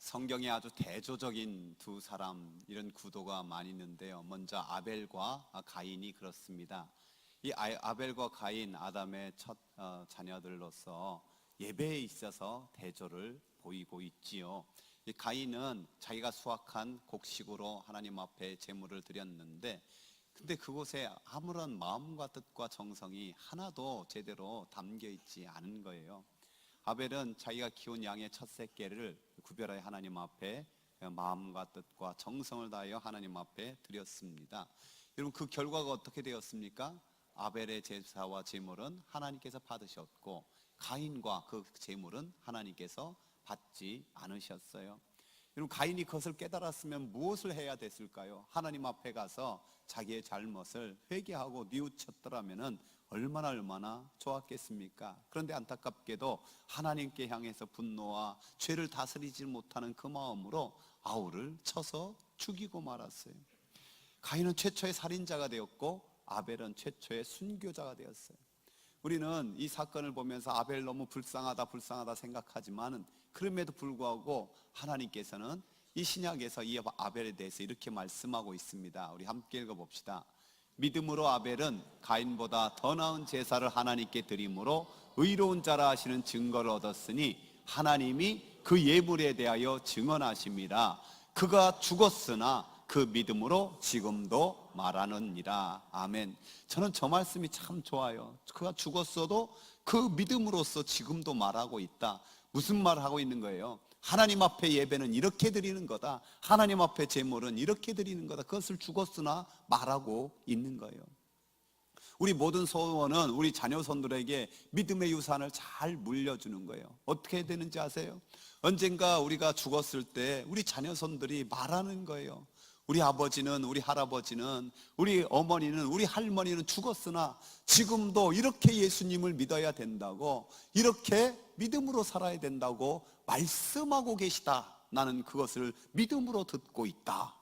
성경에 아주 대조적인 두 사람, 이런 구도가 많이 있는데요. 먼저 아벨과 가인이 그렇습니다. 이 아벨과 가인, 아담의 첫 자녀들로서 예배에 있어서 대조를 보이고 있지요. 이 가인은 자기가 수확한 곡식으로 하나님 앞에 제물을 드렸는데, 근데 그곳에 아무런 마음과 뜻과 정성이 하나도 제대로 담겨 있지 않은 거예요. 아벨은 자기가 키운 양의 첫 새끼를 구별하여 하나님 앞에 마음과 뜻과 정성을 다하여 하나님 앞에 드렸습니다. 여러분, 그 결과가 어떻게 되었습니까? 아벨의 제사와 제물은 하나님께서 받으셨고, 가인과 그 제물은 하나님께서 받지 않으셨어요. 여러분, 가인이 그것을 깨달았으면 무엇을 해야 됐을까요? 하나님 앞에 가서 자기의 잘못을 회개하고 뉘우쳤더라면 얼마나 좋았겠습니까? 그런데 안타깝게도 하나님께 향해서 분노와 죄를 다스리지 못하는 그 마음으로 아우를 쳐서 죽이고 말았어요. 가인은 최초의 살인자가 되었고, 아벨은 최초의 순교자가 되었어요. 우리는 이 사건을 보면서 아벨 너무 불쌍하다 생각하지만, 그럼에도 불구하고 하나님께서는 이 신약에서 이 아벨에 대해서 이렇게 말씀하고 있습니다. 우리 함께 읽어봅시다. 믿음으로 아벨은 가인보다 더 나은 제사를 하나님께 드림으로 의로운 자라 하시는 증거를 얻었으니 하나님이 그 예물에 대하여 증언하심이라. 그가 죽었으나 그 믿음으로 지금도 말하느니라. 아멘. 저는 저 말씀이 참 좋아요. 그가 죽었어도 그 믿음으로서 지금도 말하고 있다. 무슨 말을 하고 있는 거예요? 하나님 앞에 예배는 이렇게 드리는 거다. 하나님 앞에 제물은 이렇게 드리는 거다. 그것을 죽었으나 말하고 있는 거예요. 우리 모든 소원은 우리 자녀손들에게 믿음의 유산을 잘 물려주는 거예요. 어떻게 해야 되는지 아세요? 언젠가 우리가 죽었을 때 우리 자녀손들이 말하는 거예요. 우리 아버지는, 우리 할아버지는, 우리 어머니는, 우리 할머니는 죽었으나 지금도 이렇게 예수님을 믿어야 된다고, 이렇게 믿음으로 살아야 된다고 말씀하고 계시다. 나는 그것을 믿음으로 듣고 있다.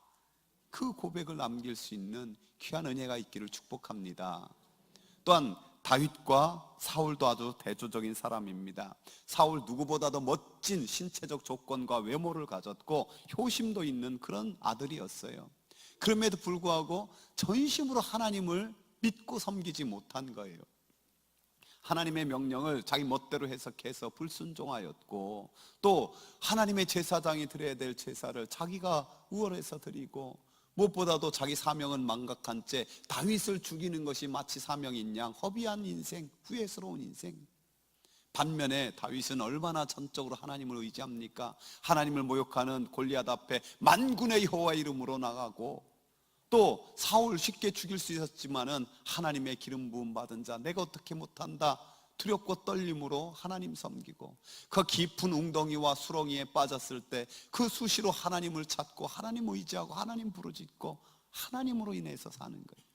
그 고백을 남길 수 있는 귀한 은혜가 있기를 축복합니다. 또한 다윗과 사울도 아주 대조적인 사람입니다. 사울 누구보다도 멋진 신체적 조건과 외모를 가졌고 효심도 있는 그런 아들이었어요. 그럼에도 불구하고 전심으로 하나님을 믿고 섬기지 못한 거예요. 하나님의 명령을 자기 멋대로 해석해서 불순종하였고, 또 하나님의 제사장이 드려야 될 제사를 자기가 우월해서 드리고, 무엇보다도 자기 사명은 망각한 채 다윗을 죽이는 것이 마치 사명인 양 허비한 인생, 후회스러운 인생. 반면에 다윗은 얼마나 전적으로 하나님을 의지합니까? 하나님을 모욕하는 골리앗 앞에 만군의 여호와 이름으로 나가고, 또 사울 쉽게 죽일 수 있었지만은 하나님의 기름 부음 받은 자, 내가 어떻게 못한다 두렵고 떨림으로 하나님 섬기고, 그 깊은 웅덩이와 수렁이에 빠졌을 때 그 수시로 하나님을 찾고 하나님 의지하고 하나님 부르짖고 하나님으로 인해서 사는 거예요.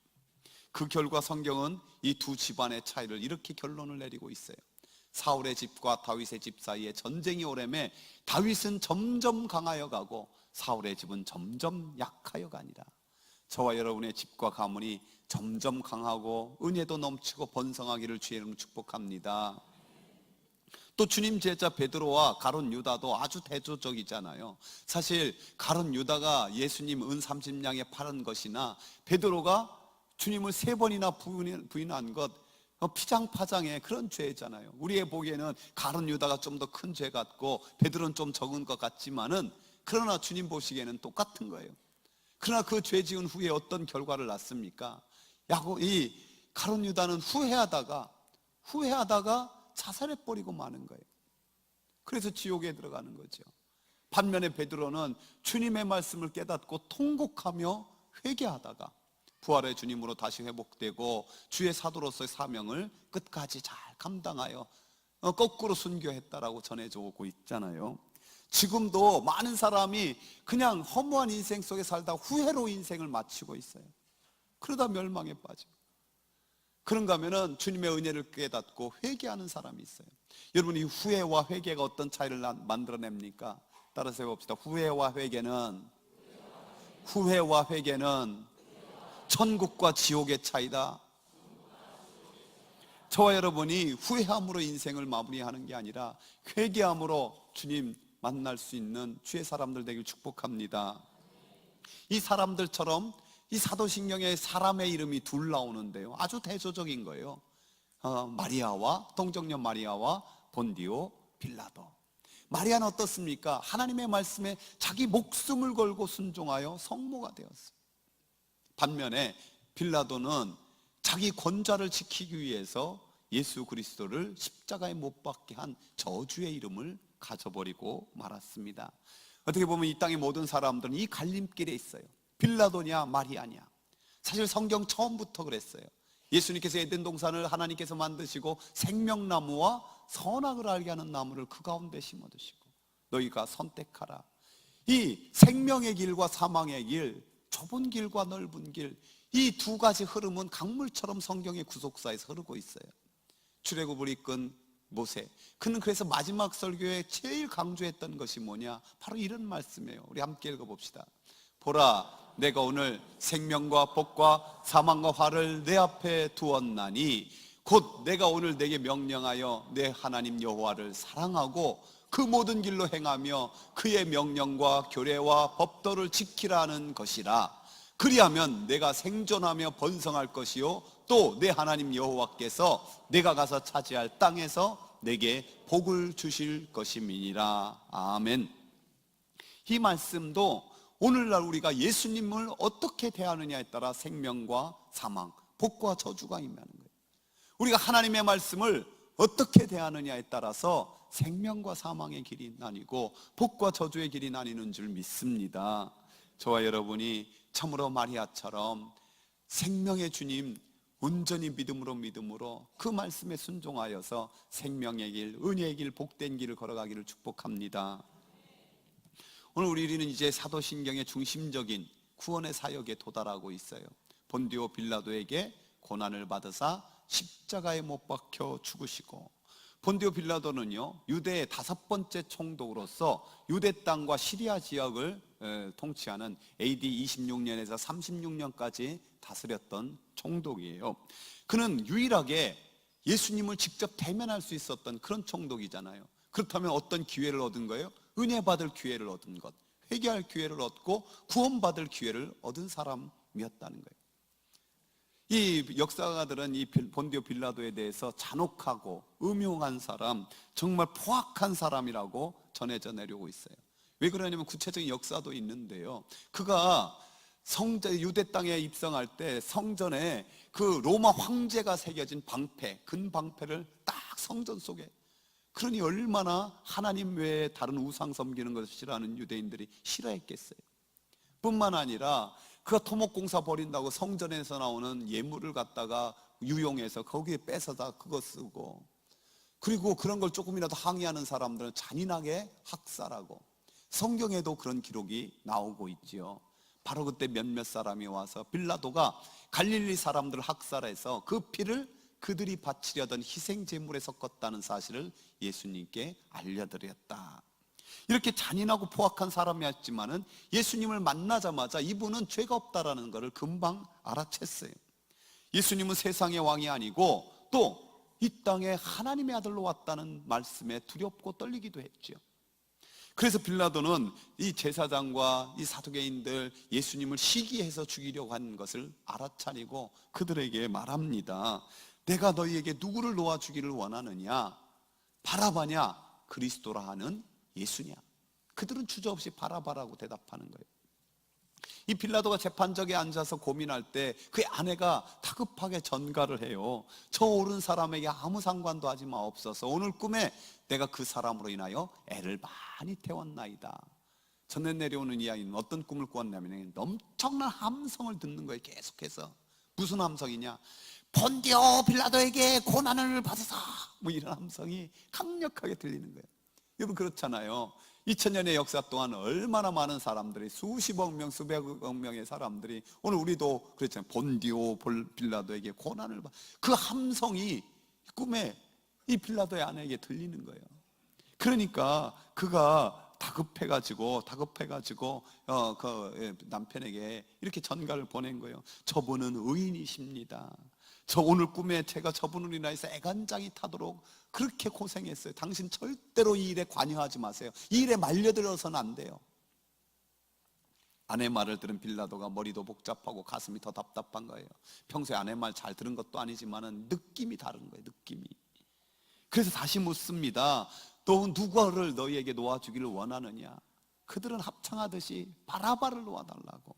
그 결과 성경은 이 두 집안의 차이를 이렇게 결론을 내리고 있어요. 사울의 집과 다윗의 집 사이에 전쟁이 오래매 다윗은 점점 강하여 가고 사울의 집은 점점 약하여 가니라. 저와 여러분의 집과 가문이 점점 강하고 은혜도 넘치고 번성하기를 주의 이름으로 축복합니다. 또 주님 제자 베드로와 가룟 유다도 아주 대조적이잖아요. 사실 가룟 유다가 예수님 은 30냥에 팔은 것이나 베드로가 주님을 3번이나 부인한 것, 피장파장의 그런 죄잖아요. 우리의 보기에는 가룟 유다가 좀 더 큰 죄 같고 베드로는 좀 적은 것 같지만은, 그러나 주님 보시기에는 똑같은 거예요. 그러나 그 죄 지은 후에 어떤 결과를 낳습니까? 이 가룟 유다는 후회하다가 자살해버리고 마는 거예요. 그래서 지옥에 들어가는 거죠. 반면에 베드로는 주님의 말씀을 깨닫고 통곡하며 회개하다가 부활의 주님으로 다시 회복되고 주의 사도로서의 사명을 끝까지 잘 감당하여 거꾸로 순교했다라고 전해져 오고 있잖아요. 지금도 많은 사람이 그냥 허무한 인생 속에 살다 후회로 인생을 마치고 있어요. 그러다 멸망에 빠지고. 그런가 하면은 주님의 은혜를 깨닫고 회개하는 사람이 있어요. 여러분, 이 후회와 회개가 어떤 차이를 만들어냅니까? 따라서 해봅시다. 후회와 회개는 천국과 지옥의 차이다. 저와 여러분이 후회함으로 인생을 마무리하는 게 아니라 회개함으로 주님 만날 수 있는 주의 사람들 되길 축복합니다. 이 사람들처럼 이 사도신경에 사람의 이름이 둘 나오는데요, 아주 대조적인 거예요. 마리아와 동정녀 마리아와 본디오 빌라도. 마리아는 어떻습니까? 하나님의 말씀에 자기 목숨을 걸고 순종하여 성모가 되었어요. 반면에 빌라도는 자기 권좌를 지키기 위해서 예수 그리스도를 십자가에 못 박게 한 저주의 이름을 가져버리고 말았습니다. 어떻게 보면 이 땅의 모든 사람들은 이 갈림길에 있어요. 빌라도냐 마리아냐. 사실 성경 처음부터 그랬어요. 예수님께서 에덴 동산을 하나님께서 만드시고 생명나무와 선악을 알게 하는 나무를 그 가운데 심어두시고 너희가 선택하라. 이 생명의 길과 사망의 길, 좁은 길과 넓은 길, 이 두 가지 흐름은 강물처럼 성경의 구속사에서 흐르고 있어요. 출애굽을 이끈 모세, 그는 그래서 마지막 설교에 제일 강조했던 것이 뭐냐? 바로 이런 말씀이에요. 우리 함께 읽어봅시다. 보라, 내가 오늘 생명과 복과 사망과 화를 내 앞에 두었나니 곧 내가 오늘 내게 명령하여 내 하나님 여호와를 사랑하고 그 모든 길로 행하며 그의 명령과 규례와 법도를 지키라는 것이라. 그리하면 내가 생존하며 번성할 것이요 또 내 하나님 여호와께서 내가 가서 차지할 땅에서 내게 복을 주실 것임이니라. 아멘. 이 말씀도 오늘날 우리가 예수님을 어떻게 대하느냐에 따라 생명과 사망, 복과 저주가 임하는 거예요. 우리가 하나님의 말씀을 어떻게 대하느냐에 따라서 생명과 사망의 길이 나뉘고 복과 저주의 길이 나뉘는 줄 믿습니다. 저와 여러분이 참으로 마리아처럼 생명의 주님 온전히 믿음으로 그 말씀에 순종하여서 생명의 길, 은혜의 길, 복된 길을 걸어가기를 축복합니다. 오늘 우리는 이제 사도신경의 중심적인 구원의 사역에 도달하고 있어요. 본디오 빌라도에게 고난을 받으사 십자가에 못 박혀 죽으시고, 본디오 빌라도는요 유대의 5번째 총독으로서 유대 땅과 시리아 지역을 통치하는 AD 26년에서 36년까지 다스렸던 총독이에요. 그는 유일하게 예수님을 직접 대면할 수 있었던 그런 총독이잖아요. 그렇다면 어떤 기회를 얻은 거예요? 은혜 받을 기회를 얻은 것, 회개할 기회를 얻고 구원받을 기회를 얻은 사람이었다는 거예요. 이 역사가들은 이 본디오 빌라도에 대해서 잔혹하고 음흉한 사람, 정말 포악한 사람이라고 전해져 내려오고 있어요. 왜 그러냐면 구체적인 역사도 있는데요, 그가 유대 땅에 입성할 때 성전에 그 로마 황제가 새겨진 방패, 근 방패를 딱 성전 속에, 그러니 얼마나 하나님 외에 다른 우상 섬기는 것을 싫어하는 유대인들이 싫어했겠어요. 뿐만 아니라 그가 토목공사 벌인다고 성전에서 나오는 예물을 갖다가 유용해서 거기에 뺏어다 그거 쓰고, 그리고 그런 걸 조금이라도 항의하는 사람들은 잔인하게 학살하고, 성경에도 그런 기록이 나오고 있지요. 바로 그때 몇몇 사람이 와서 빌라도가 갈릴리 사람들을 학살해서 그 피를 그들이 바치려던 희생 제물에 섞었다는 사실을 예수님께 알려드렸다. 이렇게 잔인하고 포악한 사람이었지만은 예수님을 만나자마자 이분은 죄가 없다라는 것을 금방 알아챘어요. 예수님은 세상의 왕이 아니고 또 이 땅에 하나님의 아들로 왔다는 말씀에 두렵고 떨리기도 했죠. 그래서 빌라도는 이 제사장과 이 사두개인들 예수님을 시기해서 죽이려고 한 것을 알아차리고 그들에게 말합니다. 내가 너희에게 누구를 놓아주기를 원하느냐? 바라바냐? 그리스도라 하는 예수냐? 그들은 주저없이 바라바라고 대답하는 거예요. 이 빌라도가 재판석에 앉아서 고민할 때 그의 아내가 다급하게 전가를 해요. 저 옳은 사람에게 아무 상관도 하지 마옵소서. 오늘 꿈에 내가 그 사람으로 인하여 애를 많이 태웠나이다. 전해 내려오는 이야기는 어떤 꿈을 꾸었냐면 엄청난 함성을 듣는 거예요. 계속해서. 무슨 함성이냐? 본디오 빌라도에게 고난을 받으사, 뭐 이런 함성이 강력하게 들리는 거예요. 여러분 그렇잖아요. 2000년의 역사 동안 얼마나 많은 사람들이, 수십억 명, 수백억 명의 사람들이, 오늘 우리도 그렇잖아요. 본디오 빌라도에게 고난을 받, 그 함성이 꿈에 이 빌라도의 아내에게 들리는 거예요. 그러니까 그가 다급해가지고 그 남편에게 이렇게 전가를 보낸 거예요. 저분은 의인이십니다. 저 오늘 꿈에 제가 저분을 인하여서 애간장이 타도록 그렇게 고생했어요. 당신 절대로 이 일에 관여하지 마세요. 이 일에 말려들어서는 안 돼요. 아내 말을 들은 빌라도가 머리도 복잡하고 가슴이 더 답답한 거예요. 평소에 아내 말 잘 들은 것도 아니지만 느낌이 다른 거예요. 느낌이. 그래서 다시 묻습니다. 또 누구를 너희에게 놓아주기를 원하느냐? 그들은 합창하듯이 바라바를 놓아달라고.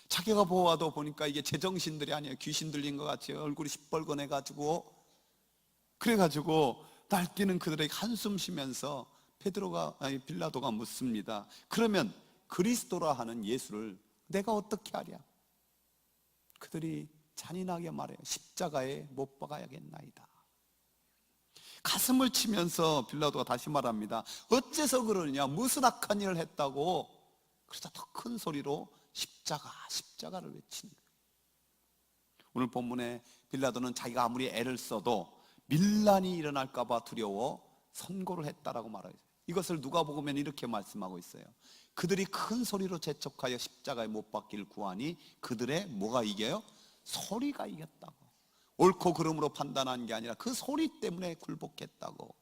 자기가 보아도 보니까 이게 제정신들이 아니에요. 귀신 들린 것 같이 얼굴이 시뻘건해가지고, 그래가지고 날뛰는 그들에게 한숨 쉬면서 빌라도가 묻습니다. 그러면 그리스도라 하는 예수를 내가 어떻게 하랴? 그들이 잔인하게 말해요. 십자가에 못 박아야겠나이다. 가슴을 치면서 빌라도가 다시 말합니다. 어째서 그러느냐? 무슨 악한 일을 했다고? 그러자 더 큰 소리로 십자가를 외치는 거예요. 오늘 본문에 빌라도는 자기가 아무리 애를 써도 밀란이 일어날까 봐 두려워 선고를 했다라고 말해요. 이것을 누가복음에는 이렇게 말씀하고 있어요. 그들이 큰 소리로 재촉하여 십자가에 못 박기를 구하니 그들의 뭐가 이겨요? 소리가 이겼다고. 옳고 그름으로 판단한 게 아니라 그 소리 때문에 굴복했다고.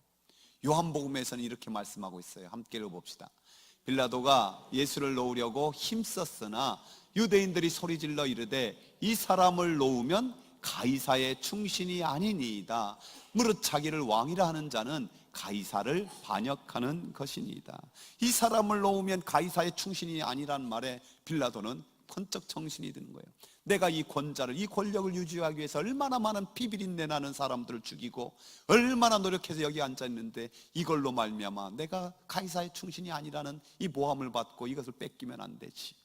요한복음에서는 이렇게 말씀하고 있어요. 함께 읽어봅시다. 빌라도가 예수를 놓으려고 힘썼으나 유대인들이 소리질러 이르되 이 사람을 놓으면 가이사의 충신이 아니니이다. 무릇 자기를 왕이라 하는 자는 가이사를 반역하는 것이니이다. 이 사람을 놓으면 가이사의 충신이 아니란 말에 빌라도는 번쩍 정신이 드는 거예요. 내가 이 권자를, 이 권력을 유지하기 위해서 얼마나 많은 피비린내 나는 사람들을 죽이고 얼마나 노력해서 여기 앉아있는데 이걸로 말미암아 내가 가이사의 충신이 아니라는 이 모함을 받고 이것을 뺏기면 안 되지.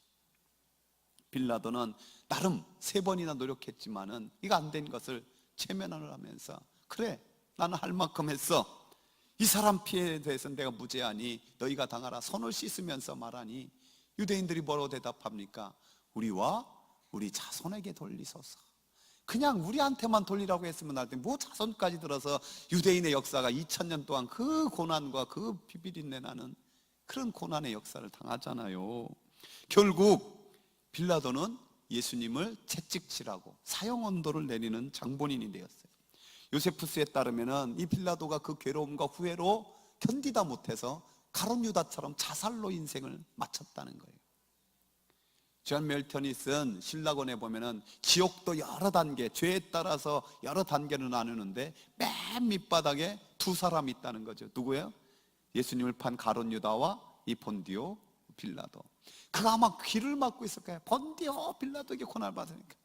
빌라도는 나름 3번이나 노력했지만은 이거 안 된 것을 체면을 하면서 그래 나는 할 만큼 했어. 이 사람 피해에 대해서 내가 무죄하니 너희가 당하라. 손을 씻으면서 말하니 유대인들이 뭐라고 대답합니까? 우리와 우리 자손에게 돌리소서. 그냥 우리한테만 돌리라고 했으면 할 때 뭐 자손까지 들어서 유대인의 역사가 2000년 동안 그 고난과 그 비비린내 나는 그런 고난의 역사를 당하잖아요. 결국 빌라도는 예수님을 채찍질하고 사형 언도를 내리는 장본인이 되었어요. 요세푸스에 따르면 이 빌라도가 그 괴로움과 후회로 견디다 못해서 가룟 유다처럼 자살로 인생을 마쳤다는 거예요. 존 멜턴이 쓴 신라곤에 보면은 지옥도 여러 단계, 죄에 따라서 여러 단계를 나누는데 맨 밑바닥에 2사람이 있다는 거죠. 누구예요? 예수님을 판 가룟 유다와 이 본디오 빌라도. 그가 아마 귀를 막고 있을 거예요. 본디오 빌라도에게 고난을 받으니까.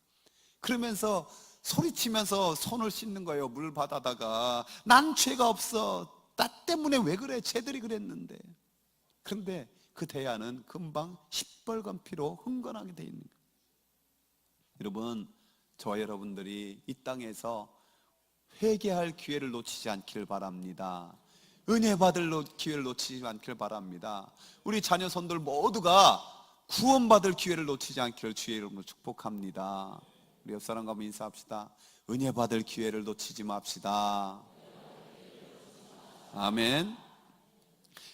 그러면서 소리치면서 손을 씻는 거예요. 물 받아다가 난 죄가 없어. 나 때문에 왜 그래? 쟤들이 그랬는데. 그런데 그 대야는 금방 시뻘건 피로 흥건하게 돼 있는 거예요. 여러분, 저와 여러분들이 이 땅에서 회개할 기회를 놓치지 않기를 바랍니다. 은혜 받을 기회를 놓치지 않기를 바랍니다. 우리 자녀 손들 모두가 구원받을 기회를 놓치지 않기를 주의 이름으로 축복합니다. 우리 옆 사람과 한번 인사합시다. 은혜 받을 기회를 놓치지 맙시다. 아멘.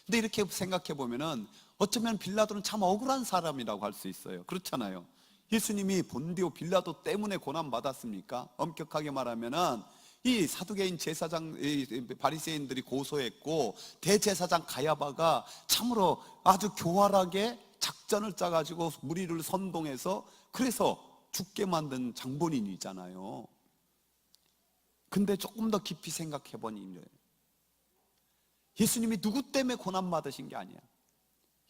근데 이렇게 생각해 보면은 어쩌면 빌라도는 참 억울한 사람이라고 할 수 있어요. 그렇잖아요. 예수님이 본디오 빌라도 때문에 고난 받았습니까? 엄격하게 말하면은 이 사두개인 제사장, 바리새인들이 고소했고 대제사장 가야바가 참으로 아주 교활하게 작전을 짜가지고 무리를 선동해서 그래서 죽게 만든 장본인이잖아요. 근데 조금 더 깊이 생각해 보니 예수님이 누구 때문에 고난 받으신 게 아니야.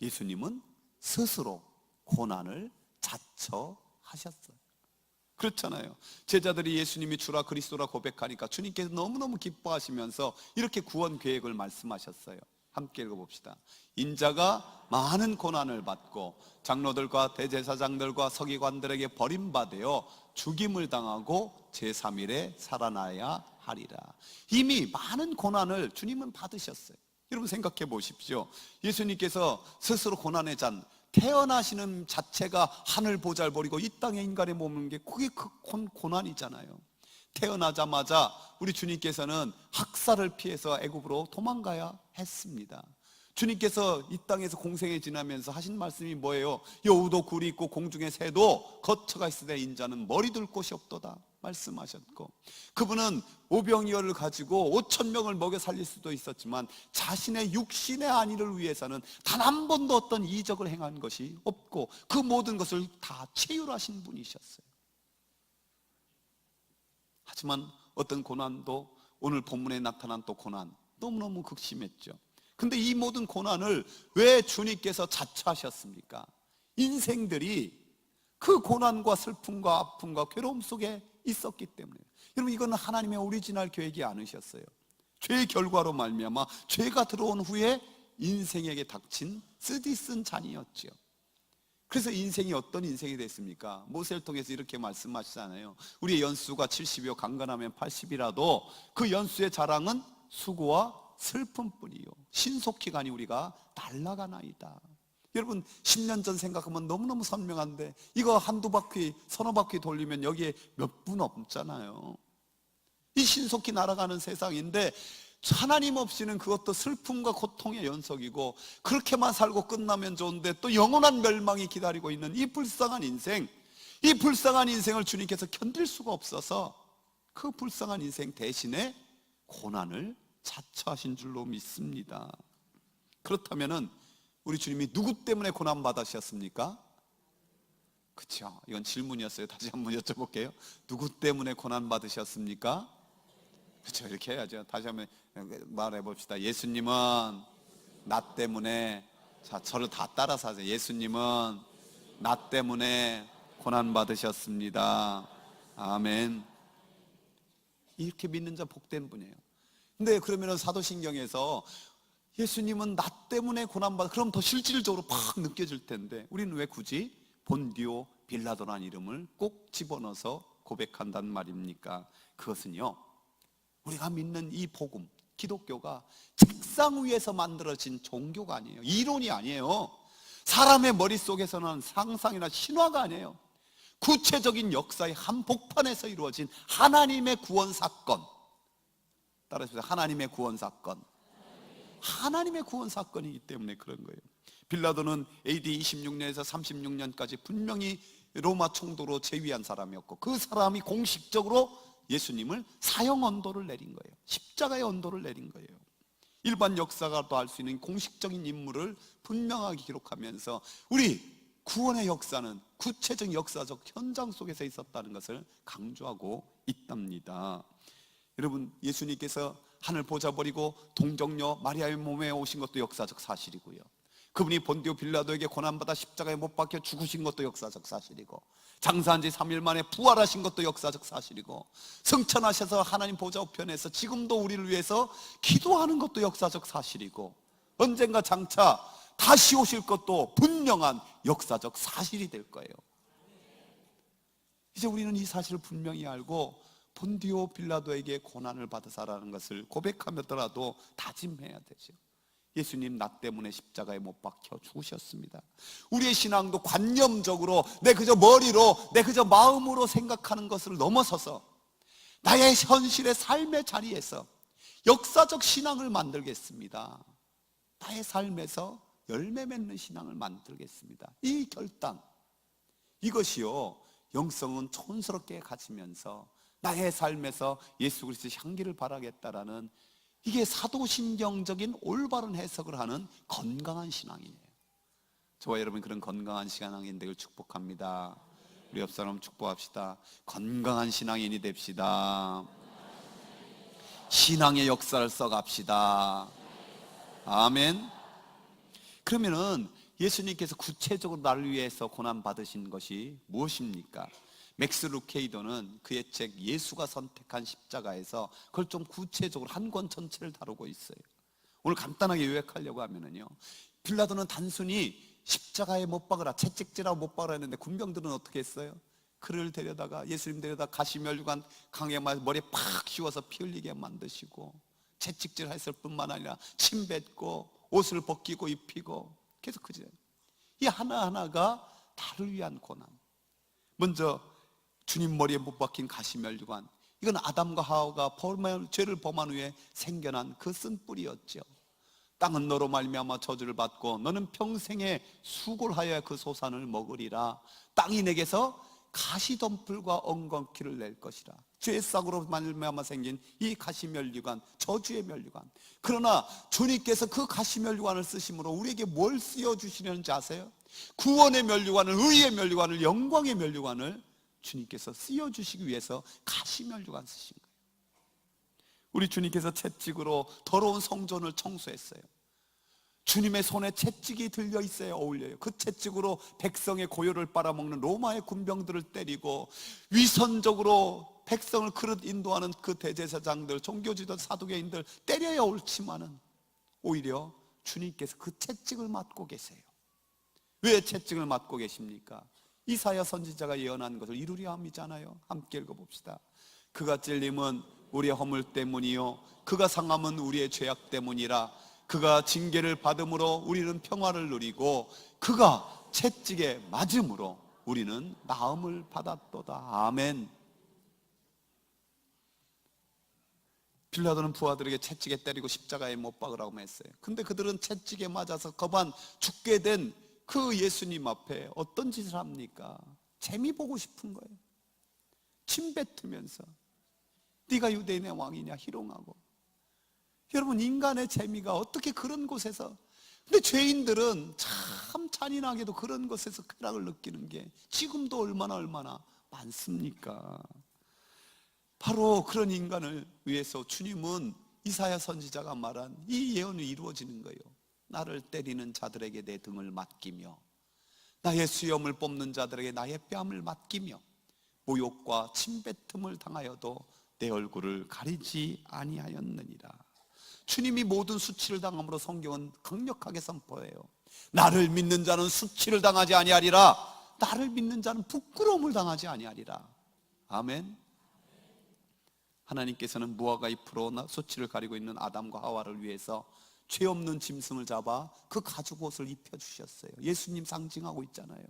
예수님은 스스로 고난을 자처하셨어요. 그렇잖아요. 제자들이 예수님이 주라 그리스도라 고백하니까 주님께서 너무너무 기뻐하시면서 이렇게 구원 계획을 말씀하셨어요. 함께 읽어봅시다. 인자가 많은 고난을 받고 장로들과 대제사장들과 서기관들에게 버림받아 죽임을 당하고 제3일에 살아나야 하리라. 이미 많은 고난을 주님은 받으셨어요. 여러분 생각해 보십시오. 예수님께서 스스로 고난의 잔, 태어나시는 자체가 하늘 보잘버리고 이 땅에 인간의 몸인 게 그게 그 고난이잖아요. 태어나자마자 우리 주님께서는 학살을 피해서 애굽으로 도망가야 했습니다. 주님께서 이 땅에서 공생에 지나면서 하신 말씀이 뭐예요? 여우도 굴이 있고 공중의 새도 거처가 있으되 인자는 머리 둘 곳이 없도다. 말씀하셨고, 그분은 오병이어를 가지고 5,000명을 먹여 살릴 수도 있었지만 자신의 육신의 안위를 위해서는 단 한 번도 어떤 이적을 행한 것이 없고 그 모든 것을 다 체휼하신 분이셨어요. 하지만 어떤 고난도, 오늘 본문에 나타난 또 고난, 너무너무 극심했죠. 근데 이 모든 고난을 왜 주님께서 자처하셨습니까? 인생들이 그 고난과 슬픔과 아픔과 괴로움 속에 있었기 때문에. 여러분, 이건 하나님의 오리지널 계획이 아니셨어요. 죄의 결과로 말미암아 죄가 들어온 후에 인생에게 닥친 쓰디쓴 잔이었죠. 그래서 인생이 어떤 인생이 됐습니까? 모세를 통해서 이렇게 말씀하시잖아요. 우리의 연수가 70이요 강건하면 80이라도 그 연수의 자랑은 수고와 슬픔뿐이요 신속히간이 우리가 날아가나이다. 여러분, 10년 전 생각하면 너무너무 선명한데 이거 한두 바퀴, 서너 바퀴 돌리면 여기에 몇 분 없잖아요. 이 신속히 날아가는 세상인데 하나님 없이는 그것도 슬픔과 고통의 연속이고, 그렇게만 살고 끝나면 좋은데 또 영원한 멸망이 기다리고 있는 이 불쌍한 인생, 이 불쌍한 인생을 주님께서 견딜 수가 없어서 그 불쌍한 인생 대신에 고난을 자처하신 줄로 믿습니다. 그렇다면은 우리 주님이 누구 때문에 고난 받으셨습니까? 그렇죠. 이건 질문이었어요. 다시 한번 여쭤볼게요. 누구 때문에 고난 받으셨습니까? 그렇죠. 이렇게 해야죠. 다시 한번 말해 봅시다. 예수님은 나 때문에, 자, 저를 다 따라서 하세요. 예수님은 나 때문에 고난 받으셨습니다. 아멘. 이렇게 믿는 자 복된 분이에요. 근데 그러면 사도신경에서 예수님은 나 때문에 고난받아, 그럼 더 실질적으로 팍 느껴질 텐데 우리는 왜 굳이 본디오 빌라도라는 이름을 꼭 집어넣어서 고백한단 말입니까? 그것은요, 우리가 믿는 이 복음, 기독교가 책상 위에서 만들어진 종교가 아니에요. 이론이 아니에요. 사람의 머릿속에서는 상상이나 신화가 아니에요. 구체적인 역사의 한복판에서 이루어진 하나님의 구원 사건. 따라서 하나님의 구원 사건. 하나님의 구원 사건이기 때문에 그런 거예요. 빌라도는 AD 26년에서 36년까지 분명히 로마 총독으로 재위한 사람이었고, 그 사람이 공식적으로 예수님을 사형 언도를 내린 거예요. 십자가의 언도를 내린 거예요. 일반 역사가도 알 수 있는 공식적인 인물을 분명하게 기록하면서 우리 구원의 역사는 구체적 역사적 현장 속에서 있었다는 것을 강조하고 있답니다. 여러분, 예수님께서 하늘 보좌 버리고 동정녀 마리아의 몸에 오신 것도 역사적 사실이고요, 그분이 본디오 빌라도에게 고난받아 십자가에 못 박혀 죽으신 것도 역사적 사실이고, 장사한 지 3일 만에 부활하신 것도 역사적 사실이고, 승천하셔서 하나님 보좌 우편에서 지금도 우리를 위해서 기도하는 것도 역사적 사실이고, 언젠가 장차 다시 오실 것도 분명한 역사적 사실이 될 거예요. 이제 우리는 이 사실을 분명히 알고 본디오 빌라도에게 고난을 받으사라는 것을 고백하면서라도 다짐해야 되죠. 예수님 나 때문에 십자가에 못 박혀 죽으셨습니다. 우리의 신앙도 관념적으로 내 그저 머리로, 내 그저 마음으로 생각하는 것을 넘어서서 나의 현실의 삶의 자리에서 역사적 신앙을 만들겠습니다. 나의 삶에서 열매 맺는 신앙을 만들겠습니다. 이 결단, 이것이요, 영성은 촌스럽게 가지면서 나의 삶에서 예수 그리스도의 향기를 바라겠다라는, 이게 사도신경적인 올바른 해석을 하는 건강한 신앙이에요. 저와 여러분 그런 건강한 신앙인 되길 축복합니다. 우리 옆 사람 축복합시다. 건강한 신앙인이 됩시다. 신앙의 역사를 써갑시다. 아멘. 그러면은 예수님께서 구체적으로 나를 위해서 고난 받으신 것이 무엇입니까? 맥스 루케이도는 그의 책 예수가 선택한 십자가에서 그걸 좀 구체적으로 한 권 전체를 다루고 있어요. 오늘 간단하게 요약하려고 하면은요, 빌라도는 단순히 십자가에 못 박으라, 채찍질하고 못 박으라 했는데 군병들은 어떻게 했어요? 그를 데려다가, 예수님 데려다 가시면류관 강에 머리에 팍 씌워서 피 흘리게 만드시고, 채찍질 했을 뿐만 아니라 침 뱉고 옷을 벗기고 입히고 계속 그죠. 이 하나하나가 나를 위한 고난. 먼저 주님 머리에 못 박힌 가시면류관, 이건 아담과 하와가 죄를 범한 후에 생겨난 그 쓴뿌리였죠. 땅은 너로 말미암아 저주를 받고 너는 평생에 수골하여야 그 소산을 먹으리라. 땅이 내게서 가시덤불과 엉겅퀴를 낼 것이라. 죄의 싹으로 말미암아 생긴 이 가시면류관, 저주의 면류관. 그러나 주님께서 그 가시면류관을 쓰심으로 우리에게 뭘 쓰여주시려는지 아세요? 구원의 면류관을, 의의 면류관을, 영광의 면류관을 주님께서 쓰여주시기 위해서 가시면류관 쓰신 거예요. 우리 주님께서 채찍으로 더러운 성전을 청소했어요. 주님의 손에 채찍이 들려 있어야 어울려요. 그 채찍으로 백성의 고요를 빨아먹는 로마의 군병들을 때리고, 위선적으로 백성을 그릇 인도하는 그 대제사장들, 종교지도 사두개인들 때려야 옳지만은 오히려 주님께서 그 채찍을 맡고 계세요. 왜 채찍을 맡고 계십니까? 이사야 선지자가 예언한 것을 이루려 함이잖아요. 함께 읽어봅시다. 그가 찔림은 우리의 허물 때문이요 그가 상함은 우리의 죄악 때문이라. 그가 징계를 받음으로 우리는 평화를 누리고 그가 채찍에 맞음으로 우리는 나음을 받았도다. 아멘. 빌라도는 부하들에게 채찍에 때리고 십자가에 못 박으라고 했어요. 근데 그들은 채찍에 맞아서 거반 죽게 된 그 예수님 앞에 어떤 짓을 합니까? 재미 보고 싶은 거예요. 침 뱉으면서 네가 유대인의 왕이냐 희롱하고. 여러분, 인간의 재미가 어떻게 그런 곳에서, 근데 죄인들은 참 잔인하게도 그런 곳에서 쾌락을 느끼는 게 지금도 얼마나 많습니까? 바로 그런 인간을 위해서 주님은 이사야 선지자가 말한 이 예언이 이루어지는 거예요. 나를 때리는 자들에게 내 등을 맡기며 나의 수염을 뽑는 자들에게 나의 뺨을 맡기며 모욕과 침뱉음을 당하여도 내 얼굴을 가리지 아니하였느니라. 주님이 모든 수치를 당함으로 성경은 강력하게 선포해요. 나를 믿는 자는 수치를 당하지 아니하리라. 나를 믿는 자는 부끄러움을 당하지 아니하리라. 아멘. 하나님께서는 무화과 잎으로 수치를 가리고 있는 아담과 하와를 위해서 죄 없는 짐승을 잡아 그 가죽 옷을 입혀주셨어요. 예수님 상징하고 있잖아요.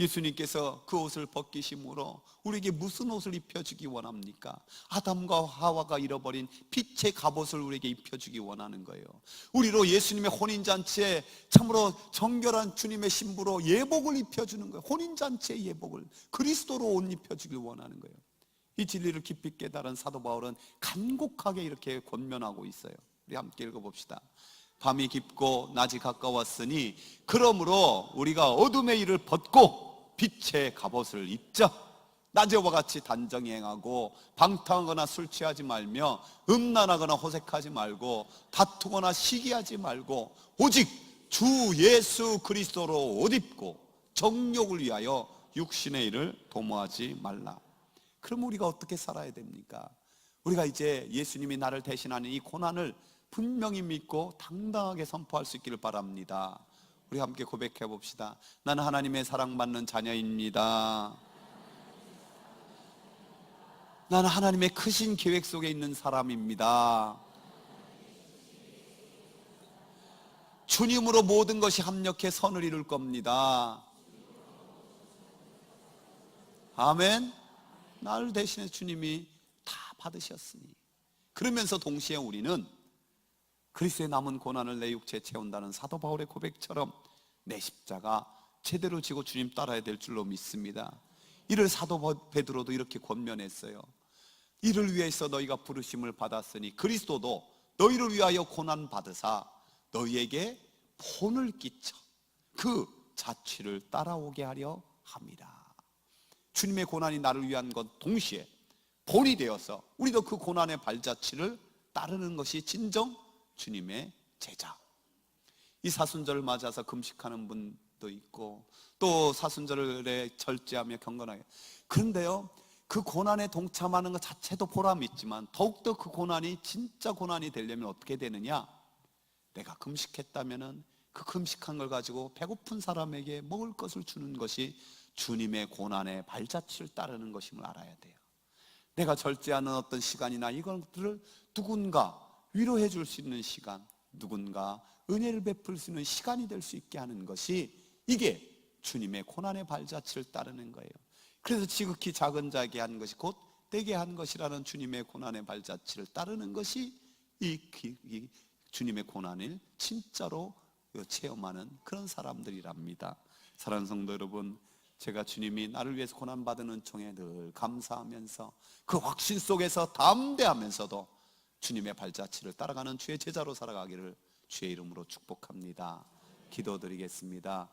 예수님께서 그 옷을 벗기심으로 우리에게 무슨 옷을 입혀주기 원합니까? 아담과 하와가 잃어버린 빛의 갑옷을 우리에게 입혀주기 원하는 거예요. 우리로 예수님의 혼인잔치에 참으로 정결한 주님의 신부로 예복을 입혀주는 거예요. 혼인잔치의 예복을 그리스도로 옷 입혀주길 원하는 거예요. 이 진리를 깊이 깨달은 사도 바울은 간곡하게 이렇게 권면하고 있어요. 우리 함께 읽어봅시다. 밤이 깊고 낮이 가까웠으니 그러므로 우리가 어둠의 일을 벗고 빛의 갑옷을 입자. 낮에와 같이 단정히 행하고 방탕하거나 술 취하지 말며 음란하거나 호색하지 말고 다투거나 시기하지 말고 오직 주 예수 그리스도로 옷 입고 정욕을 위하여 육신의 일을 도모하지 말라. 그럼 우리가 어떻게 살아야 됩니까? 우리가 이제 예수님이 나를 대신하는 이 고난을 분명히 믿고 당당하게 선포할 수 있기를 바랍니다. 우리 함께 고백해 봅시다. 나는 하나님의 사랑받는 자녀입니다. 나는 하나님의 크신 계획 속에 있는 사람입니다. 주님으로 모든 것이 합력해 선을 이룰 겁니다. 아멘. 나를 대신해 주님이 다 받으셨으니. 그러면서 동시에 우리는 그리스도의 남은 고난을 내 육체에 채운다는 사도 바울의 고백처럼 내 십자가 제대로 지고 주님 따라야 될 줄로 믿습니다. 이를 사도 베드로도 이렇게 권면했어요. 이를 위해서 너희가 부르심을 받았으니 그리스도도 너희를 위하여 고난 받으사 너희에게 본을 끼쳐 그 자취를 따라오게 하려 합니다. 주님의 고난이 나를 위한 것 동시에 본이 되어서 우리도 그 고난의 발자취를 따르는 것이 진정 주님의 제자. 이 사순절을 맞아서 금식하는 분도 있고 또 사순절에 절제하며 경건하게. 그런데요, 그 고난에 동참하는 것 자체도 보람이 있지만 더욱더 그 고난이 진짜 고난이 되려면 어떻게 되느냐? 내가 금식했다면은 그 금식한 걸 가지고 배고픈 사람에게 먹을 것을 주는 것이 주님의 고난의 발자취를 따르는 것임을 알아야 돼요. 내가 절제하는 어떤 시간이나 이것들을 누군가 위로해 줄 수 있는 시간, 누군가 은혜를 베풀 수 있는 시간이 될 수 있게 하는 것이 이게 주님의 고난의 발자취를 따르는 거예요. 그래서 지극히 작은 자에게 한 것이 곧 내게 한 것이라는 주님의 고난의 발자취를 따르는 것이 이 주님의 고난을 진짜로 체험하는 그런 사람들이랍니다. 사랑하는 성도 여러분, 제가 주님이 나를 위해서 고난받은 은총에 늘 감사하면서 그 확신 속에서 담대하면서도 주님의 발자취를 따라가는 주의 제자로 살아가기를 주의 이름으로 축복합니다. 기도드리겠습니다.